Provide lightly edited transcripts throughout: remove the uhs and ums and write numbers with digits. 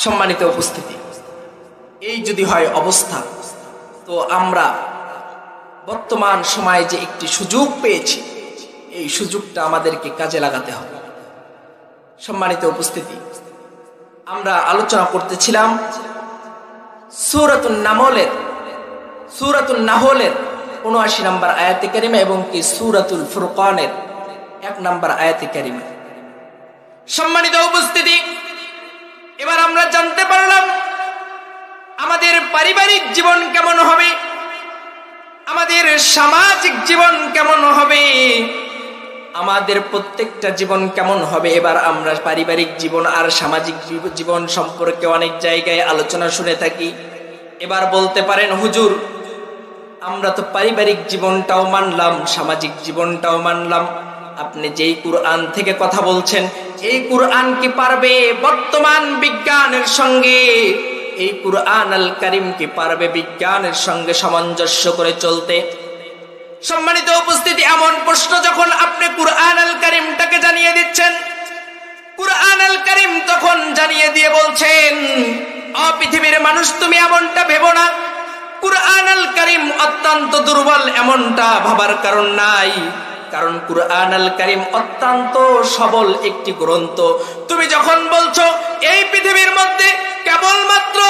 সম্মানিত উপস্থিতি, এই যদি হয় অবস্থা, তো আমরা বর্তমান সময়ে যে একটি সুযোগ পেয়েছি, এই সুযোগটা আমাদেরকে কাজে লাগাতে হবে। সম্মানিত উপস্থিতি, আমরা আলোচনা করতেছিলাম সূরাতুন নাহলের ৭৯ নম্বর আয়াতে কারিমা এবং কি সূরাতুল ফুরকানের ১ নম্বর আয়াতে কারিমা। সম্মানিত উপস্থিতি, এবার আমরা জানতে পারলাম আমাদের পারিবারিক জীবন কেমন হবে, আমাদের সামাজিক জীবন কেমন হবে, আমাদের প্রত্যেকটা জীবন কেমন হবে। এবার আমরা পারিবারিক জীবন আর সামাজিক জীবন সম্পর্কে অনেক জায়গায় আলোচনা শুনে থাকি। এবার বলতে পারেন, হুজুর আমরা তো পারিবারিক জীবনটাও মানলাম, সামাজিক জীবনটাও মানলাম, আপনি যেই কুরআন থেকে কথা বলছেন, এই কুরআন কি পারবে বর্তমান বিজ্ঞানের সঙ্গে, এই কুরআন আল কারীম কি পারবে বিজ্ঞানের সঙ্গে সামঞ্জস্য করে চলতে? সম্মানিত উপস্থিতি, এমন প্রশ্ন যখন আপনি কুরআন আল কারীমটাকে জানিয়ে দিচ্ছেন, কুরআন আল কারীম তখন জানিয়ে দিয়ে বলছেন, ও পৃথিবীর মানুষ তুমি এমনটা ভেবো না, কুরআন আল কারীম অত্যন্ত দুর্বল এমনটা ভাবার কারণ নাই, কারণ কুরআন আল কারীম অত্যন্ত সবল একটি গ্রন্থ। তুমি যখন বলছো এই পৃথিবীর মধ্যে কেবলমাত্র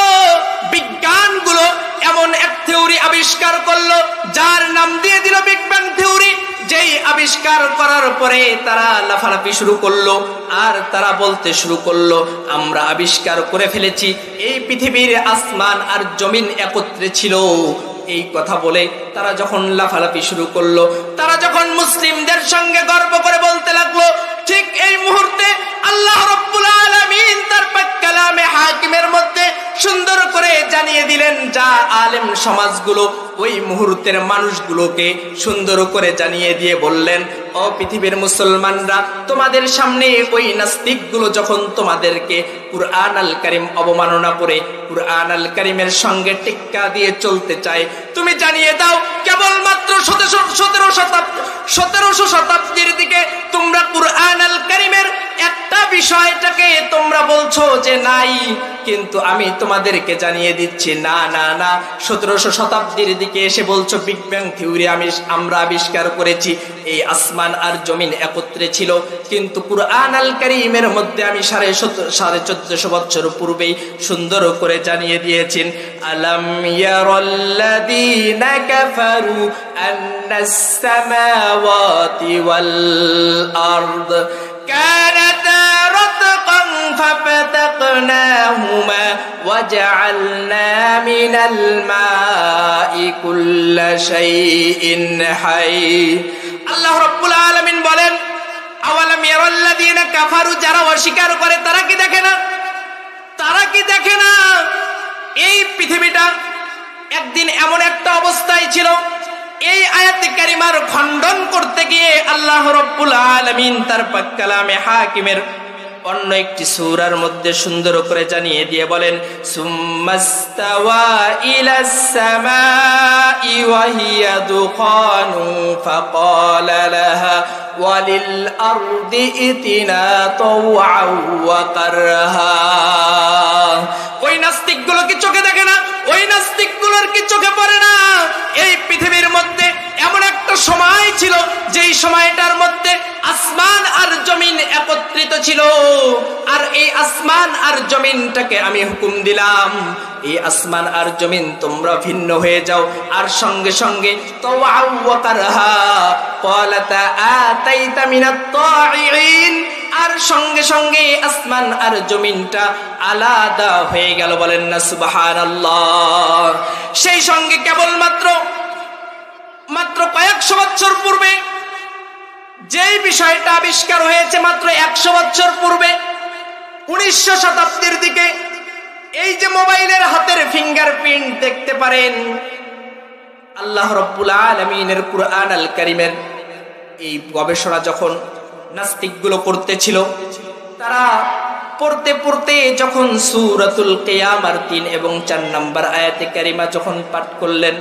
বিজ্ঞানগুলো এমন এক থিওরি আবিষ্কার করলো যার নাম দিয়ে দিল বিগ ব্যাং থিওরি, যেই আবিষ্কার করার পরে তারা লাফালাফি শুরু করলো আর তারা বলতে শুরু করলো আমরা আবিষ্কার করে ফেলেছি এই পৃথিবীর আসমান আর জমিন একত্রে ছিল। এই কথা বলে তারা যখন লাফালাফি শুরু করলো, তারা যখন মুসলিমদের সঙ্গে গর্ব করে বলতে লাগলো, ঠিক এই মুহূর্তে আল্লাহ রাব্বুল আলামিন তার পাক কালামে হাকিমের মধ্যে সুন্দর করে জানিয়ে দিলেন, যা আলেম সমাজগুলো ওই মুহূর্তের মানুষগুলোকে সুন্দর করে জানিয়ে দিয়ে বললেন, ও পৃথিবীর মুসলমানরা, তোমাদের সামনে ওই নাস্তিকগুলো যখন তোমাদেরকে কুরআন আল কারীম অবমাননা করে কুরআন আল কারীমের সঙ্গে টেক্কা দিয়ে চলতে চায়, তুমি জানিয়ে দাও কেবলমাত্র ১৭শো শতাব্দীর দিকে তোমরা কুরআন আল কারীমের একটা বিষয়টাকে তোমরা বলছো যে নাই, কিন্তু আমি তোমাদেরকে জানিয়ে দিচ্ছি না না না, ১৭শো শতাব্দীর দিকে এসে বলছো বিগ ব্যাং থিওরি আমরা আবিষ্কার করেছি, এই আসমান আর জমিন একত্রে ছিল, কিন্তু কুরআন আল কারীমের মধ্যে আমি ১৪৫০ বছর পূর্বেই সুন্দর করে জানিয়ে দিয়েছেন, আলাম ইয়ারাল্লাযীনা কাফারু আন্নাস সামাওয়াতি ওয়াল আরদ কানাতা রাতকান ফাফাতাকনাহুমা ওয়াজআলনা মিনাল মাই কুল্লা শাইইন হাই। আল্লাহ রাব্বুল আলামিন বলেন, আওয়ালাম ইয়ারাল্লাযীনা কাফারু, যারা অস্বীকার করে তারা কি দেখে না? তারা কি দেখে না এই পৃথিবীটা একদিন এমন একটা অবস্থায় ছিল? এই আয়াতে কারিমার খণ্ডন করতে গিয়ে আল্লাহ রাব্বুল আলামিন তার পাক কালামে হাকিমের অন্য একটি সূরার মধ্যে সুন্দর করে জানিয়ে দিয়ে বলেন, সুম্মাস্তাওয়া ইলাস সামাই ওয়া হিয়া দুখানু ফাকালা লাহা ওয়ালিল আরদি ইতিনা তাওআন ওয়া কারহা। ওই নাস্তিকগুলো কি চোখে দেখে না? ওই নাস্তিকগুলোর কি চোখে পড়ে না? এই পৃথিবীর মধ্যে এমন একটা সময় ছিল যেই সময়টার মধ্যে আসমান আর জমিন একত্রিত ছিল, আর এই আসমান আর জমিনটাকে আমি হুকুম দিলাম, এই আসমান আর জমিন তোমরা ভিন্ন হয়ে যাও, আর সঙ্গে সঙ্গে তাওআন ওয়া কারহা ক্বালাতা আতাইতা মিনাত তাঈন, আর সঙ্গে সঙ্গে আসমান আর জমিনটা আলাদা হয়ে গেল। বলেন না সুবহানাল্লাহ। সেই সঙ্গে কেবলমাত্র কয়েকশো বছর পূর্বে যেই বিষয়টা আবিষ্কার হয়েছে, মাত্র ১০০ বছর পূর্বে ১৯০০ শতাব্দীর দিকে, এই যে মোবাইলের হাতের ফিঙ্গারপ্রিন্ট দেখতে পারেন, আল্লাহ রাব্বুল আলামিনের কুরআন আল কারীমের এই গবেষণা যখন নাস্তিকগুলো করতেছিল, তারা পড়তে পড়তে যখন সূরাতুল কিয়ামার ৩ এবং ৪ নম্বর আয়াতে কারিমা যখন পাঠ করলেন,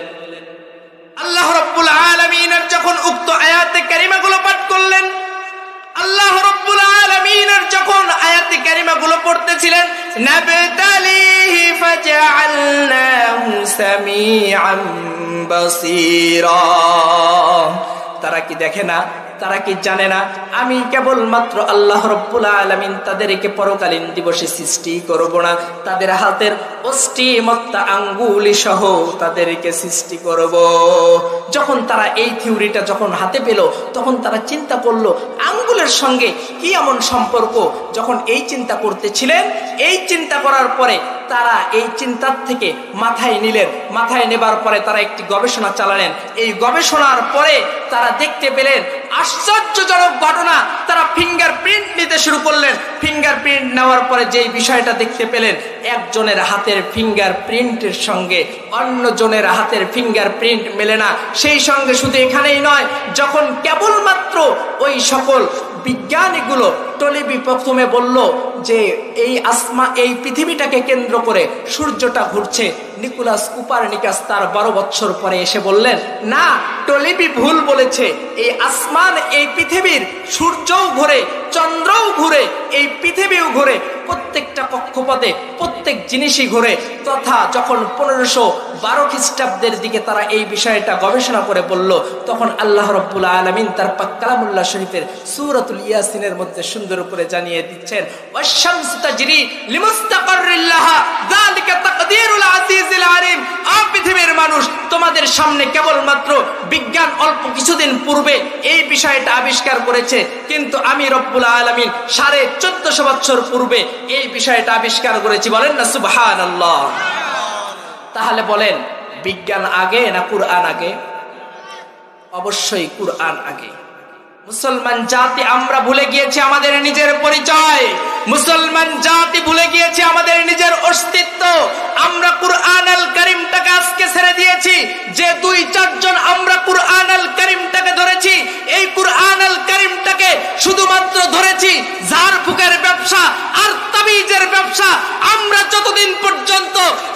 আল্লাহ রাব্বুল আলামিনের যখন উক্ত আয়াতে কারিমাগুলো পাঠ করলেন, আল্লাহ রাব্বুল আলামিনের যখন আয়াতে কারিমাগুলো পড়তেছিলেন, নাবতালিহি ফাজআলনাহু সামিআন বাসীরা, তারা কি দেখে না, তারা কি জানে না আমি কেবলমাত্র আল্লাহ রাব্বুল আলামিন তাদেরকে পরকালীন দিবসে সৃষ্টি করব না, তাদের হাতের অষ্টি মত্তা আঙ্গুলি সহ তাদেরকে সৃষ্টি করব। যখন তারা এই থিওরিটা যখন হাতে পেল, তখন তারা চিন্তা করলো আঙ্গুলের সঙ্গে কি এমন সম্পর্ক। যখন এই চিন্তা করতেছিলেন, এই চিন্তা করার পরে তারা এই চিন্তার থেকে মাথায় নিলেন। মাথায় নেবার পরে তারা একটি গবেষণা চালালেন। এই গবেষণার পরে তারা দেখতে পেলেন আশ্চর্যজনক ঘটনা। তারা ফিঙ্গারপ্রিন্ট নিতে শুরু করলেন। ফিঙ্গারপ্রিন্ট নেওয়ার পরে যেই বিষয়টা দেখতে পেলেন, একজনের হাতের ফিঙ্গারপ্রিন্টের সঙ্গে অন্যজনের হাতের ফিঙ্গারপ্রিন্ট মেলে না। সেই সঙ্গে শুধু এখানেই নয়, যখন কেবলমাত্র ওই সকল বিজ্ঞানীগুলো টলিবি প্রথমে বলল যে এই পৃথিবীটাকে কেন্দ্র করে সূর্যটা ঘুরছে, নিকোলাস কোপারনিকাস তার 12 বছর পরে এসে বললেন, না, টলিবি ভুল বলেছে। এই আসমান, এই পৃথিবীর সূর্যও ঘুরে, চন্দ্রও ঘুরে, এই পৃথিবীও ঘুরে, প্রত্যেকটা কক্ষপথে প্রত্যেক জিনিসই ঘুরে। তথা যখন 1512 খ্রিস্টাব্দের দিকে তারা এই বিষয়টা গবেষণা করে বলল, তখন আল্লাহ রাব্বুল আলামিন তার পাক কালামুল্লাহ শরীফের সূরাতুল ইয়াসিনের মধ্যে সুন্দর করে জানিয়ে দিচ্ছেন, ওয়াশ-শামসু তাজরি লিমুস্তাকাররিল লাহা যালিকা তাকদীরুল আজিজিল আলিম। পৃথিবীর মানুষ, তোমাদের সামনে কেবলমাত্র বিজ্ঞান অল্প কিছুদিন পূর্বে এই বিষয়টা আবিষ্কার করেছে, কিন্তু আমি রব্বুল আলামিন 1450 বছর পূর্বে এই বিষয়টা আবিষ্কার করেছি। বলেন না সুবহানাল্লাহ। তাহলে বলেন, বিজ্ঞান আগে না কুরআন আগে? অবশ্যই কুরআন আগে। মুসলমান জাতি আমরা ভুলে গিয়েছি আমাদের নিজের পরিচয়। মুসলমান জাতি ভুলে গিয়েছি আমাদের নিজের অস্তিত্ব। আমরা কুরআন আল কারীমটাকে আজকে ছেড়ে দিয়েছি। যে 2-4 জন আমরা কুরআন আল কারীমটাকে ধরেছি, এই কুরআন আল কারীমটাকে শুধুমাত্র ধরেছি ঝাড়ফুঁকের ব্যবসা আর তাবিজের ব্যবসা। আমরা যতদিন পর্যন্ত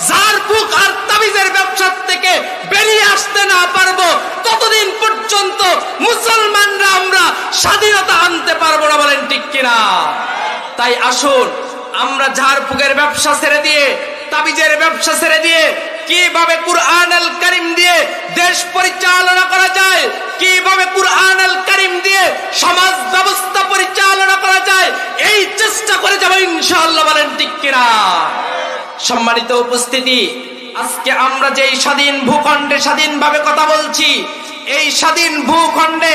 ঝাড়ফুঁক আর তাবিজের ব্যবসা থেকে বেরিয়ে আসতে না পারবো, ততদিন পর্যন্ত মুসলমানরা আমরা স্বাধীনতা আনতে পারবো না। বলেন ঠিক কিনা? তাই আসুন আমরা ঝাড়ফুঁকের ব্যবসা ছেড়ে দিয়ে, তাবিজের ব্যবসা ছেড়ে দিয়ে কিভাবে কুরআন আল কারীম দিয়ে দেশ পরিচালনা করা যায়, কিভাবে কুরআন আল কারীম দিয়ে সমাজ ব্যবস্থা পরিচালনা করা যায়, এই চেষ্টা করে যাব ইনশাআল্লাহ। বলেন ঠিক কিনা? সম্মানিত উপস্থিতি, আজকে আমরা যে স্বাধীন ভূখণ্ডে স্বাধীনভাবে কথা বলছি, এই স্বাধীন ভূখণ্ডে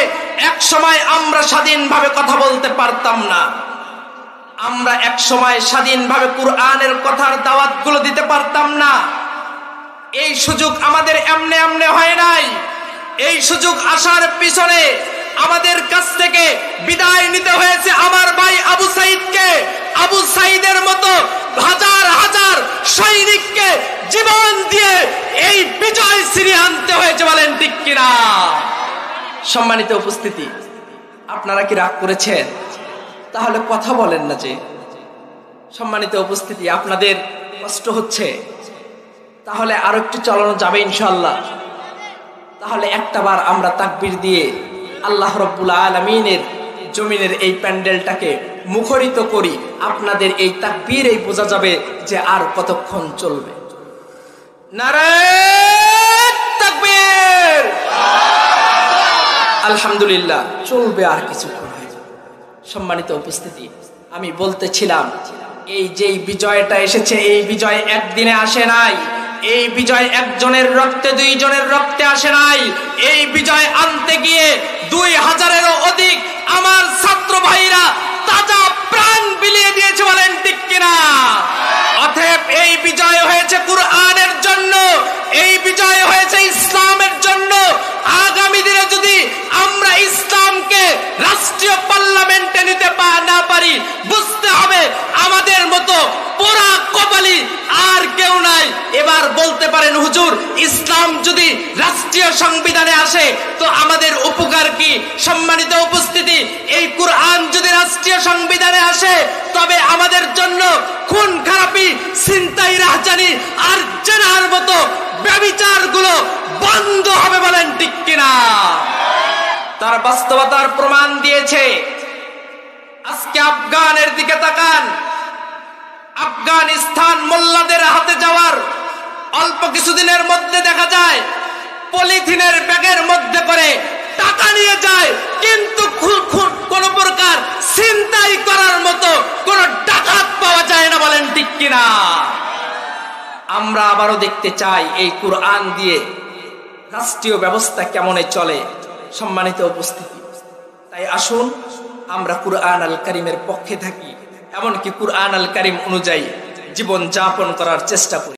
এক সময় আমরা স্বাধীনভাবে কথা বলতে পারতাম না। আমরা এক সময় স্বাধীনভাবে কুরআনের কথার দাওয়াতগুলো দিতে পারতাম না। এই সুযোগ আমাদের এমনে এমনে হয় নাই। এই সুযোগ আসার পিছনে আমাদের কাছ থেকে বিদায় নিতে হয়েছে আমার ভাই আবু সাইদকে। আবু সাইদের মতো হাজার হাজার সৈনিককে জীবন দিয়ে এই বিজয় ছিনিয়ে আনতে হয়েছে। বলেন ঠিক কিনা? সম্মানিত উপস্থিতি, আপনারা কি রাগ করেছেন? তাহলে কথা বলেন না যে। সম্মানিত উপস্থিতি, আপনাদের কষ্ট হচ্ছে, তাহলে আরো একটু চালানো যাবে ইনশাআল্লাহ। তাহলে একটাবার আমরা তাকবীর দিয়ে আল্লাহ রাব্বুল আলামিনের জমিনের এই প্যান্ডেলটাকে মুখরিত করি। আপনাদের এই তাকবীরেই বোঝা যাবে যে আর কতক্ষণ চলবে। নারায়ে তাকবীর! আলহামদুলিল্লাহ, চলবে আর কিছুক্ষণ। সম্মানিত উপস্থিতি, আমি বলতেছিলাম এই যেই বিজয়টা এসেছে, এই বিজয় একদিনে আসে নাই। এই বিজয় একজনের রক্তে, 2 জনের রক্তে আসে নাই। এই বিজয় আনতে গিয়ে 2000-এরও অধিক আমার ছাত্র ভাইরা তাজা প্রাণ বিলিয়ে দিয়েছে। বলেন ঠিক কিনা? অতএব এই বিজয় হয়েছে কুরআনের জন্য, এই বিজয় হয়েছে ইসলামের জন্য। আগামী দিনে যদি আমরা ইসলামকে রাষ্ট্রীয় পার্লামেন্টে নিতে না পারি, বুঝতে হবে আমাদের মতো পোড়া কপালি আর কেউ নাই। এবার বলতে পারেন, হুজুর, ইসলাম যদি রাষ্ট্রীয় সংবিধানে আসে তো আমাদের উপকার কি? সম্মানিত উপস্থিতি, এই কুরআন যদি রাষ্ট্রীয় সংবিধানে আসে তবে আমাদের জন্য খুন খারাপি, ছিনতাই, রাহজানি আর জেনার মতো ব্যভিচারগুলো বন্ধ হবে। বলেন ঠিক কিনা? তার বাস্তবতার প্রমাণ দিয়েছে আজকে আফগানের দিকে তাকান, আফগানিস্তান মোল্লাদের হাতে যাওয়ার অল্প কিছুদিনের মধ্যে দেখা যায় পলিথিনের ব্যাগের মধ্যে করে টাকা নিয়ে যায়, কিন্তু কোন প্রকার ছিনতাই করার মতো কোন ডাকাত পাওয়া যায় না। বলেন ঠিক কিনা? আমরা আবারও দেখতে চাই এই কুরআন দিয়ে রাষ্ট্রীয় ব্যবস্থা কেমনে চলে। সম্মানিত উপস্থিতি, তাই আসুন আমরা কুরআন আল কারীমের পক্ষে থাকি, এমনকি কুরআন আল কারীম অনুযায়ী জীবন যাপন করার চেষ্টা করি।